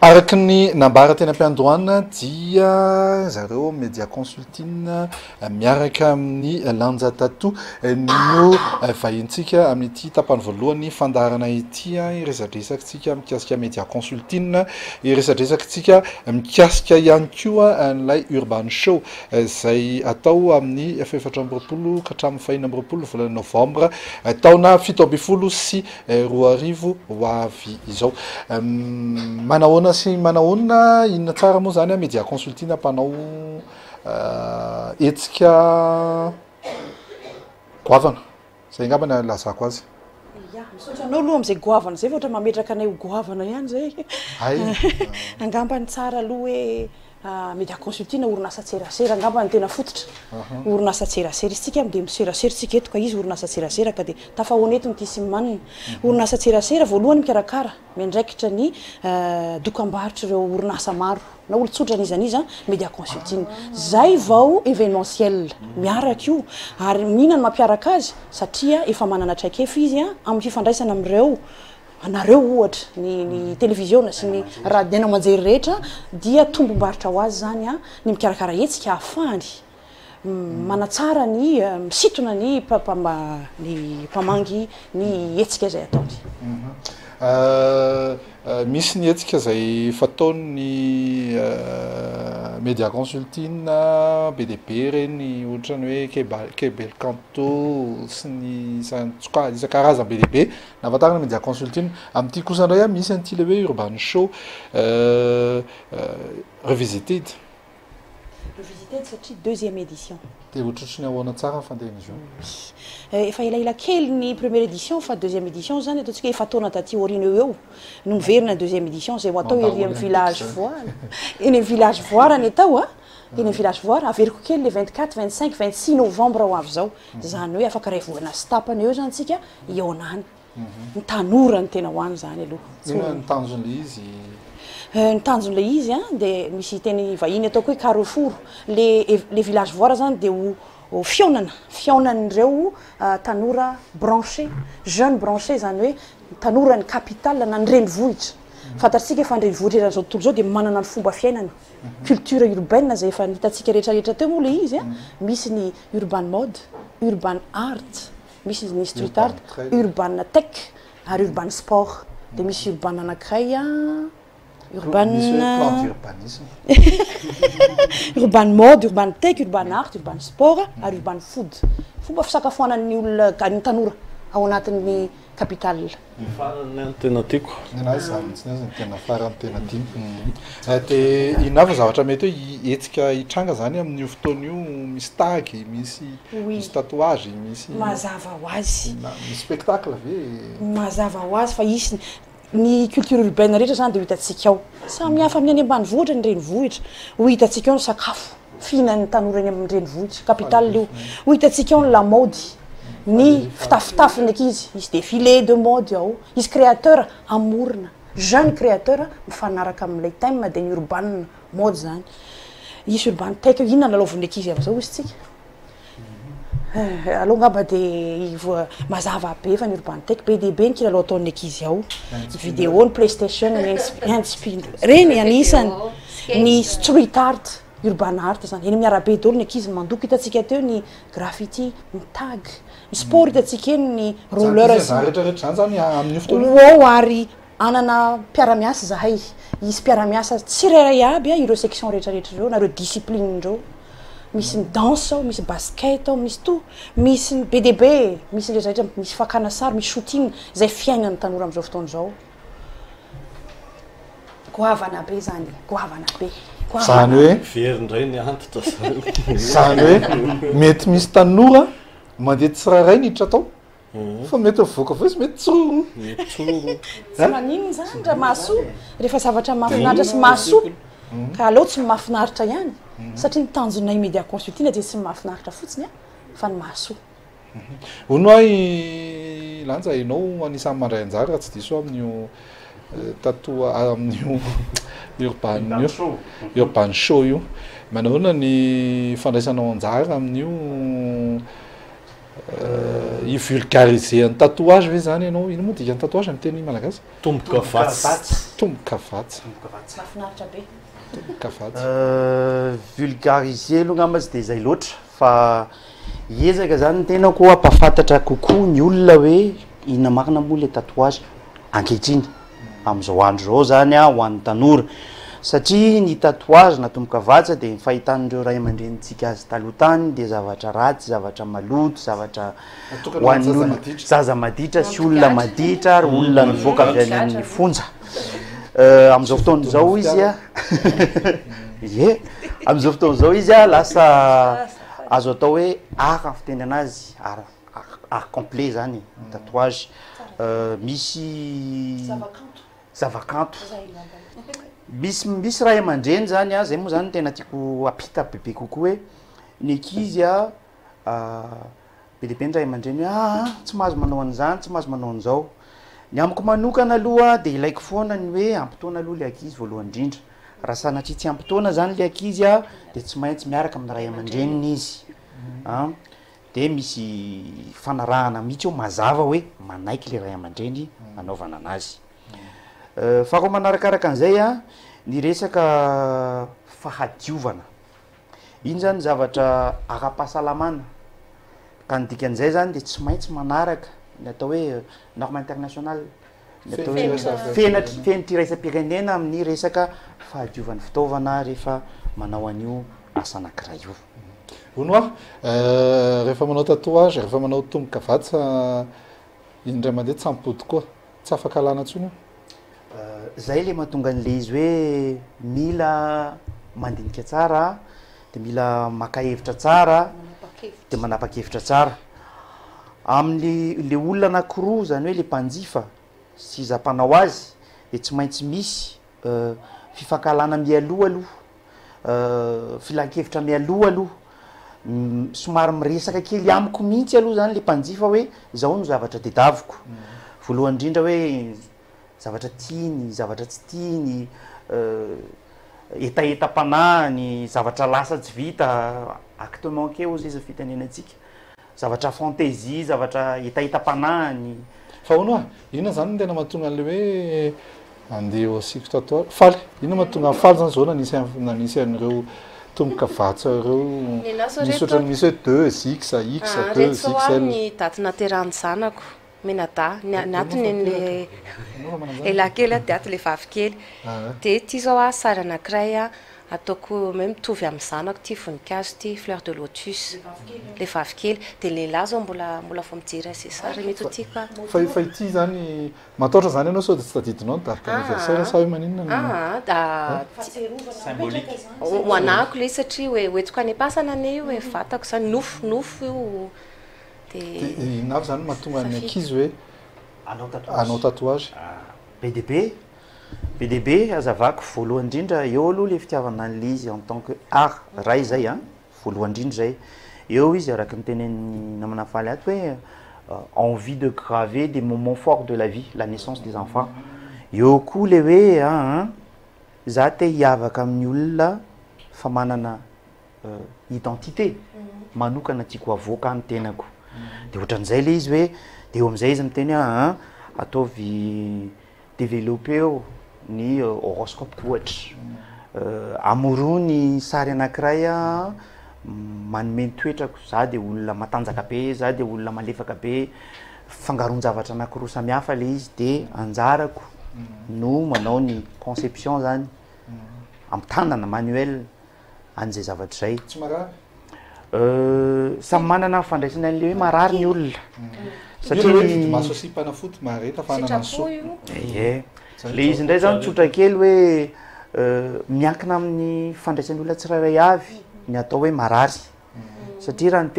Araky ny nambara teny am-piandohana dia zareo média consulting miaraka amin'ny lanja tato no vahintsika amin'ity tapany voalohany fandarana ity iresadresakytsika mikasika média consulting iresadresakytsika mikasika ihany koa an'ilay urban show izay atao amin'ny efatra amby roapolo ka hatramin'ny fahiny amby roapolo volana novembre taona fito amby folo sy roa arivo ho avy izao. Manahoana sy manahoana inona tsara moa zany média consulting mpanao etsika goavana zay angamba ny lazako azy. Misaotra anao aloha am'izay goavana zay fa ohatra mametraka anay ho goavana ihany zay. Angamba ny tsara aloha hoe média consulting orinasa tserasera angamba ny tena fototra. Orinasa tserasera isika dia miserasera sika eto ka izy orinasa tserasera ka dia tafahoneto ny tisimanina. Orinasa tserasera voalohany mikarakara miandraikitra ny dokam-barotra ireo orinasa maro na olo-tsotra n'iza média consulting. Zay vao événementiel miaraka io ary mihinana mampiaraka azy satria efa manana traikefa izy amin'ny fifandraisana amin'ireo anareo ohatra ny télévision sy ny radio manjery rehetra dia tombom-barotra ho azy zany ny mikarakara etsika ahafahany manatsara ny misintona ny mpamangy ny etsika izay ataony. Misy ny etsika izay fataony média consulting BDP reny ohatrany hoe Kebel Kanto sy ny isan-karazany BDP nahafantarana média consulting. Amin'ity kosa indray misy an'ity le hoe urban show revisited satria deuxième édition. Dia ohatrotry ny ahoana tsara fandehan'izy io. Efa elaela kely ny première édition fa deuxième édition zany ataontsika efa taona taty aorina eo no miverina deuxième édition zay ho atao ery amin'ny village voire eny amin'ny village voire ny atao eny amin'ny village voire averiko kely le 24 25 26 novembre ho avy zao zany hoe afaka ray voana sy tapany eo zany tsika ionany ny tanora ny tena hoany zany aloha ny tanjon'le izy ny tanjon'le izy dia misy teny vahiny ataoko hoe carrefour le village voire zany dia ho fionan'ireo tanora branché jeune branché zany hoe tanora ny capitale na ny renivohitra fantatsika efa ny renivohitra zao tontolo zao dia manana ny fomba fiainana culture urbaine zay efa nitatsika rehetrarehetra teo moa le izy misy ny urban mode urban art misy ny street art urban tech ary urban sport dia misy urban anankiray urban mode, urban tech, urban art, urban sport, ary urban food. Fomba fisakafoanan'ny olona ny tanora ao anatin'ny capitale. Farany tena tiako. Nena zany tena farany tena tiako. Dia ina fa zavatra mety hoe etsika hitranga zany amin'io fotoana io misy tagy, misy tatouage, misy mazava ho azy. Misy spectacle ve? Mazava ho azy fa isy ny culture urbaine rehetra zany dia ho hitantsika ao samy hafa amin'ny any ambanivohitra ny renivohitra ho hitantsika ao ny sakafo fihinan'ny tanora any amin'ny renivohitra capitale io ho hitantsika ao ny lamody ny fitafitafiny ankizy misy défilé de mode ao izy créateur amorona jeune créateur mifanaraka amin'ilay thème dia ny urban mode zany isy urban tech inona lalaovan'ny ankizy amin'izao izy tsika aloha ngamba dia mazava be fa ny urban tech be dia be ny kilalao ataon'ny ankizy ao vidéo ny playstation reny anisany ny street art urban art zany eny miarabe daholo ny ankizy mandoko hitantsika teo ny graffiti ny tag ny sport hitantsika eny ny roller ao ary anana mpiara-miasa zahay izy mpiara-miasa tsirairay aby ireo section rehetrarehetra ireo nareo discipline indreo misy ny danse ao misy basket ao misy to misy ny BDB misy ny rehetrarehetra misy fakana sary misy shooting zay fiainan'ny tanora amin'izao fotoana izao goavana be zany goavana be zany hoe verindray ny antitra zany hoe mety misy tanora mandeha tsiraray niditra tao fa mety mivoaka foa izy mety tsororo tsy manino zany raha mahasoa rehefa zavatra mahafinaritra sy mahasoa ka aleo tsy mahafinaritra ihany satria ny tanjonay média consulting dia tsy mahafinaritra fotsiny fa ny mahasoa hono ahy lanja ianao anisan'ny mandray anjara raha tsy diso amin'io tatoa amin'io urban show io manahoana ny fandraisanao anjara amin'io I vulgariser ny tatouage ve zany ianao ino moa dikany tatouage amin'ny teny malagasy tomboka vatsy tomboka vatsy mahafinaritra be tomboka vatsy vulgariser aloha ngamba tsy de zay loatra fa hiezaka zany ny tena koa ampafantatra kokoa ny olona hoe inona marina moa le tatouage ankehitriny am'izao andro zao zany ho an'ny tanora satria ny tatouage na tomboka vatsa de fahitan'ireo ray aman-drenitsika azy taloha tany de zavatra ratsy zavatra maloto zavatra ho an'olo zaza maditra sy olona maditra ary olona mivoaka avy any amin'ny fonja am'izao fotoana zao izy a ie am'izao fotoana zao izy a lasa azo atao hoe art fiteny anazy art complet zany tatouage misy zavakanto misy ray aman-dreny zany a zay moa zany tena tiako apita bebe kokoa hoe ny ankizy a be lehibe ny ray aman-dreny hoe tsy mahazo manao an'izany tsy mahazo manao an'izao ny amiko manokana aloha de ilaiko foana ny hoe ampitoana aloha le ankizy voalohany indrindra raha sanatria tsy ampitoana zany le ankizy a de tsy maintsy miaraka amin'ny ray aman-dreniny izy de misy fanarahana mihitsy eo mazava hoe manaiky le ray aman-dreny anaovana anazy fa koa manarakaraka an'izay a ny resaka fahadiovana iny zany zavatra ara-pahasalamana ka ny dikan'izay zany de tsy maintsy manaraka ny atao hoe norme internationale ny atao hoe fenitry raisam-pirenena amin'ny resaka fahadiovan'ny fitaovana rehefa manao an'io asa anankiray io ono rehefa manao tatouage rehefa manao tomboka vatsa indray mandeha tsy ampody koa tsy afaka alana ntsony zay le mahatonga an'le izy hoe mila mandinika tsara de mila maka hevitra tsara de manapa-kevitra tsara amin'ny le olona anankiroa zany hoe le mpanjifa sy za-panao azy de tsy maintsy misy fifankalana mialoha aloha filan-kevitra mialoha aloha somary miresaka kely amiko mihitsy aloha zany le mpanjifa hoe zao no zavatra tedaviko voalohany indrindra hoe zavatra tiany zavatra tsy tiany etaetam-panahy zavatra lasa tsy vita acte manqué ozy izy fitenenantsika zavatra fantaisie zavatra etaetam-panahy fa ono inona zany no tena mahatonga an'le hoe andeha asiko tatouage faly inona mahatonga faly zany zao nanisy an'ireo tomboka vatsa ireo misy ohatrany misy hoe 2 x 2 xl ny daty naterahany zanako menada nyatiny an'le elakely de aty le vavikely de ty zao a sary anankiray a ataoko me mitovy amin'ny zanako ty voninkazo ty fleur de lotus le vavikely de lehilahy zao mbola vao mijery azy sary mety ho tiako fa ity zany mataotra zany ianao sao de tsy tadidinao nidarika anniversaire sa hoe maninona ho anahako le satria hoe hoentiko any am-pasana ane io hoe vatako zany nofo io de inona avy zany mahatonga ny ankizy hoe anao tatouage be deaibe azavako voalohany indrindra eo aloha le fitiavana an'le izy en tant que art ray zay a voalohany indrindra zay eo izy araka miteneny namana faly ato hoe envie de graver des moments forts de la vie la naissance des enfants eo koa le hoe za te hiavaka amin'ny olona fa manana identité manokana tiako avoaka ny tenako de ohatran'izay le izy hoe de eo am'izay izy miteny ataovy développer eo ny horoscope ohatra amorony sary anankiray manome ny toetrako za de olona matanjaka be za de olona malefaka be fangaron-javatra anankiroa samihafa le izy de anjarako no manao ny conception zany amin'ny tanana manuel an'izay zavatra zay tsy marary samy manana fandraisana an'le hoe marary ny olona satria masosipana foty mareta fanana so le izy indray zany tsotra kely hoe miankina amin'ny fandraisan'ny olona tsirairay avy ny atao hoe marary satria raha ny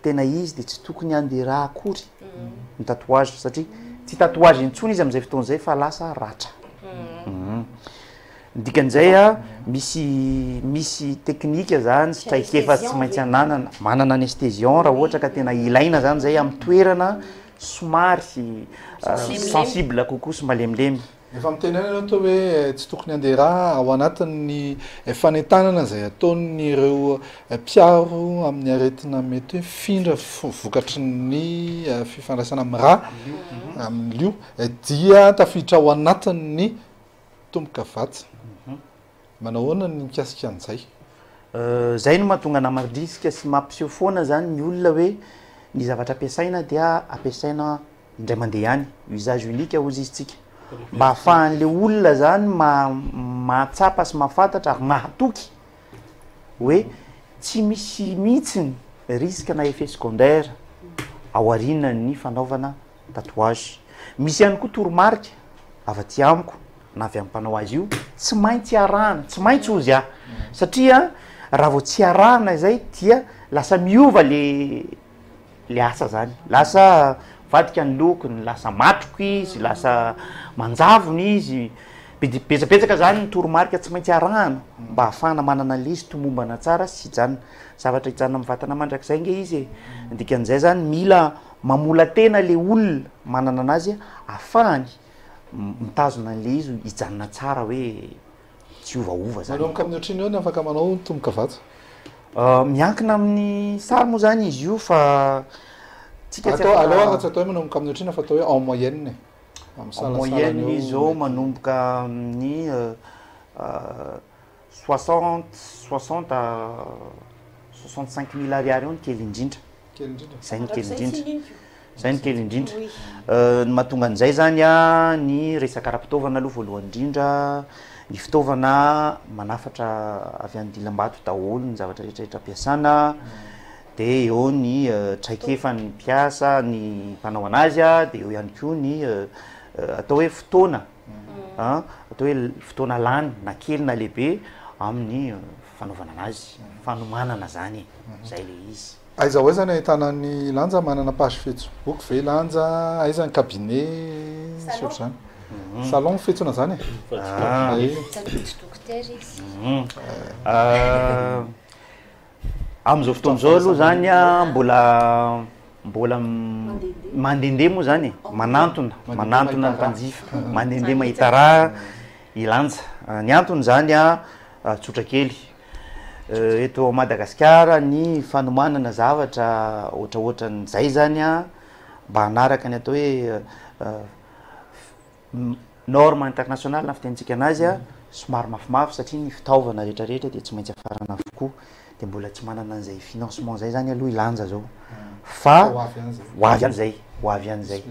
tena izy de tsy tokony andeha raha akory ny tatouage satria tsy tatouage intsony izy am'izay fotoana zay fa lasa ratra ny dikan'izay misy teknika zany sy traikefa tsy maintsy ananana manana anesthésion raha ohatra ka tena ilaina zany zay amin'ny toerana somary sensible kokoa sy malemilemy efa mitenena ianao atao hoe tsy tokony andeha raha ao anatin'ny fanentanana zay ataon'ireo mpiaro amin'ny aretina mety hoe findra vokatry ny fifandraisana amin'ny raha amin'ny lio dia tafiditra ao anatin'ny tomboka vatsy manao ahoana ny mikasika an'izay zay no mahatonga namarisika sy mampiseho foana zany ny olona hoe ny zavatra ampiasaina dia ampiasaina indray mandeha ihany usage unique ozy izy tsika mba ahafahan'le olona zany mahatsapa sy mahafantatra ary mahatoky hoe tsy misy mihitsiny risque na effet secondaire ao arinany fanaovana tatouage misy ihany koa toromarika avaty amiko na avy amin'ny mpanao azy io tsy maintsy arahana tsy maintsy ozy satria raha vao tsy arahana zay dia lasa miova le asa zany lasa vadika ny lokony lasa matroko izy lasa manjavony izy betsapetsaka zany ny toromarika tsy maintsy arahana mba ahafahana manana le izy tomombana tsara sy jana zavatra hijanona mivatana mandrak'zay nge izy dikan'izay zany mila mamola tena le olona manana anazy ahafahany mitazona le izy hijanona tsara hoe tsy ovaova zany manomboka amin'ny otriny eo ny afaka manao tomboka vatsy miankina amin'ny sary moa zany izy io fa aloha tsy atao hoe manomboka amin'ny otrina fa atao hoe en moyenne moyenne izy zao manomboka amin'ny 60 à 65 000 ariary eo ny kely indrindra zay ny kely indrindra zay ny kely indrindra ny mahatonga an'izay zany a ny resaka raha-pitaovana aloha voalohany indrindra ny fitaovana manafatra avy any dilam-bato daholo ny zavatra rehetrarehetra ampiasana de eo ny traikefa ny mpiasa ny mpanao anazy de eo ihany koa ny atao hoe fotoana atao hoe fotoana lany na kely na lehibe amin'ny fanaovana anazy fanomanana zany zay le izy aiza hoe zany ahitana ny lanja manana page facebook ve lanja aiza ny cabinet sy ohatr' zany salon fetsona zany am'izao fotoana zao aloha zany a mbola mandehandeha moa zany manantona ny mpanjifa mandehandeha mahita raha ilanja ny antony zany a tsotra kely eto Madagasikara ny fanomanana zavatra ohatraohatran'izay zany a mba hanaraka ny atao hoe norme internationale na fitentsika anazy a somary mafimafy satria ny fitaovana rehetrarehetra de tsy maintsy afarana avokoa de mbola tsy manana an'izay financement zay zany aloha ilanja zao fa ho avy an'izay